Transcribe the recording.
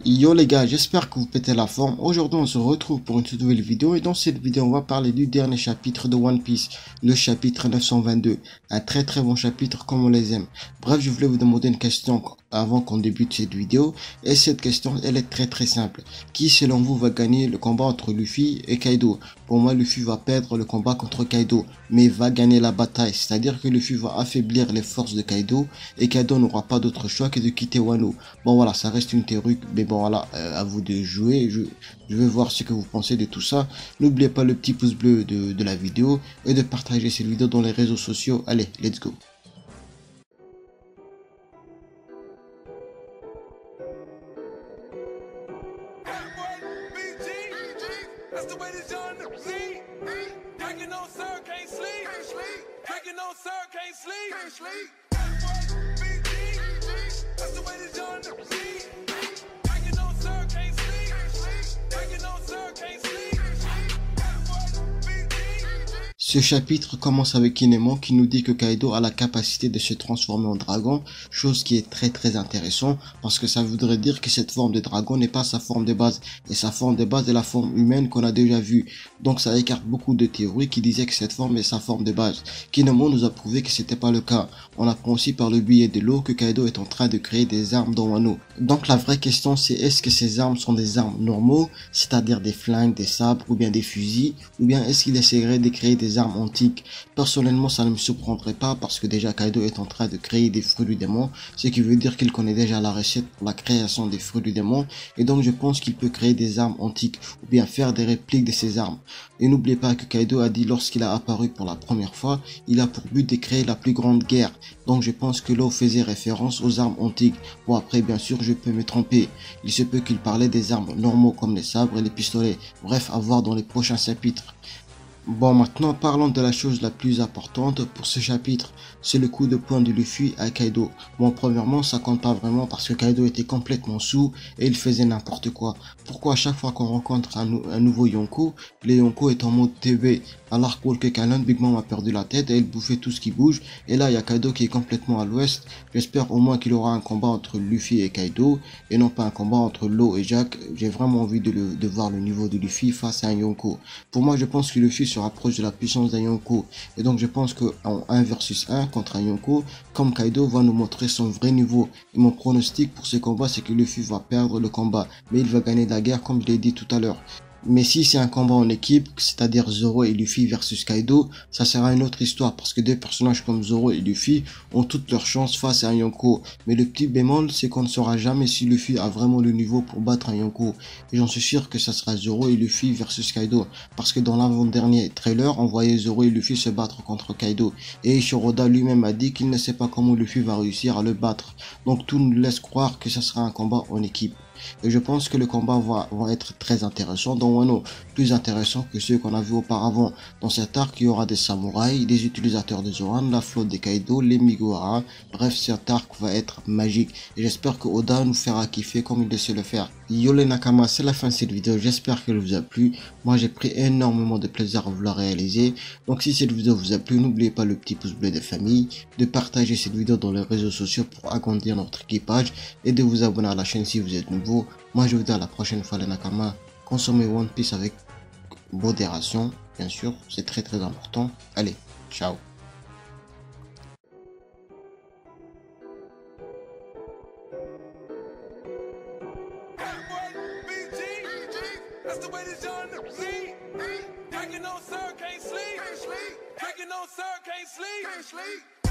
Yo les gars, j'espère que vous pétez la forme. Aujourd'hui on se retrouve pour une toute nouvelle vidéo et dans cette vidéo on va parler du dernier chapitre de One Piece, le chapitre 922. Un très bon chapitre comme on les aime. Bref, je voulais vous demander une question avant qu'on débute cette vidéo et cette question elle est très simple. Qui selon vous va gagner le combat entre Luffy et Kaido? Pour moi Luffy va perdre le combat contre Kaido mais va gagner la bataille, c'est-à-dire que Luffy va affaiblir les forces de Kaido et Kaido n'aura pas d'autre choix que de quitter Wano. Bon voilà, ça reste une théorie, mais bon voilà, à vous de jouer. Je veux voir ce que vous pensez de tout ça. N'oubliez pas le petit pouce bleu de la vidéo et de partager cette vidéo dans les réseaux sociaux. Allez, let's go. Ce chapitre commence avec Kinemon qui nous dit que Kaido a la capacité de se transformer en dragon, chose qui est très intéressant parce que ça voudrait dire que cette forme de dragon n'est pas sa forme de base et sa forme de base est la forme humaine qu'on a déjà vue. Donc ça écarte beaucoup de théories qui disaient que cette forme est sa forme de base. Kinemon nous a prouvé que c'était pas le cas. On apprend aussi par le biais de l'eau que Kaido est en train de créer des armes dans Wano. Donc la vraie question c'est est-ce que ces armes sont des armes normaux, c'est-à-dire des flingues, des sabres ou bien des fusils, ou bien est-ce qu'il essaierait de créer des armes antiques? Personnellement ça ne me surprendrait pas parce que déjà Kaido est en train de créer des fruits du démon, ce qui veut dire qu'il connaît déjà la recette pour la création des fruits du démon et donc je pense qu'il peut créer des armes antiques ou bien faire des répliques de ces armes. Et n'oubliez pas que Kaido a dit lorsqu'il a apparu pour la première fois, il a pour but de créer la plus grande guerre. Donc je pense que l'eau faisait référence aux armes antiques. Bon après bien sûr je peux me tromper. Il se peut qu'il parlait des armes normaux comme les sabres et les pistolets. Bref, à voir dans les prochains chapitres. Bon, maintenant parlons de la chose la plus importante pour ce chapitre, c'est le coup de poing de Luffy à Kaido. Bon, premièrement, ça compte pas vraiment parce que Kaido était complètement sous et il faisait n'importe quoi. Pourquoi à chaque fois qu'on rencontre un nouveau Yonko, le Yonko est en mode TV, alors que Canon, Big Mom a perdu la tête et il bouffait tout ce qui bouge, et là il y a Kaido qui est complètement à l'ouest. J'espère au moins qu'il aura un combat entre Luffy et Kaido et non pas un combat entre Law et Jack. J'ai vraiment envie de voir le niveau de Luffy face à un Yonko. Pour moi, je pense que Luffy se rapproche de la puissance d'un Yonko. Et donc je pense qu'en 1 versus 1 contre un Yonko, comme Kaido va nous montrer son vrai niveau. Et mon pronostic pour ce combat, c'est que Luffy va perdre le combat. Mais il va gagner la guerre comme je l'ai dit tout à l'heure. Mais si c'est un combat en équipe, c'est-à-dire Zoro et Luffy versus Kaido, ça sera une autre histoire parce que deux personnages comme Zoro et Luffy ont toutes leurs chances face à un Yonko. Mais le petit bémol, c'est qu'on ne saura jamais si Luffy a vraiment le niveau pour battre un Yonko. Et j'en suis sûr que ça sera Zoro et Luffy versus Kaido. Parce que dans l'avant-dernier trailer, on voyait Zoro et Luffy se battre contre Kaido. Et Ishiroda lui-même a dit qu'il ne sait pas comment Luffy va réussir à le battre. Donc tout nous laisse croire que ça sera un combat en équipe. Et je pense que le combat va être très intéressant dans Wano, plus intéressant que ceux qu'on a vu auparavant. Dans cet arc, il y aura des samouraïs, des utilisateurs de Zoan, la flotte des Kaido, les Migawara. Bref, cet arc va être magique. Et j'espère que Oda nous fera kiffer comme il sait le faire. Yo les Nakama, c'est la fin de cette vidéo, j'espère qu'elle vous a plu. Moi j'ai pris énormément de plaisir à vous la réaliser. Donc si cette vidéo vous a plu, n'oubliez pas le petit pouce bleu de famille, de partager cette vidéo dans les réseaux sociaux pour agrandir notre équipage et de vous abonner à la chaîne si vous êtes nouveau. Moi je vous dis à la prochaine fois les Nakama, consommez One Piece avec modération, bien sûr, c'est très important. Allez, ciao. That's the way this young see. Packing on sir, can't sleep. Packing on sir, can't sleep.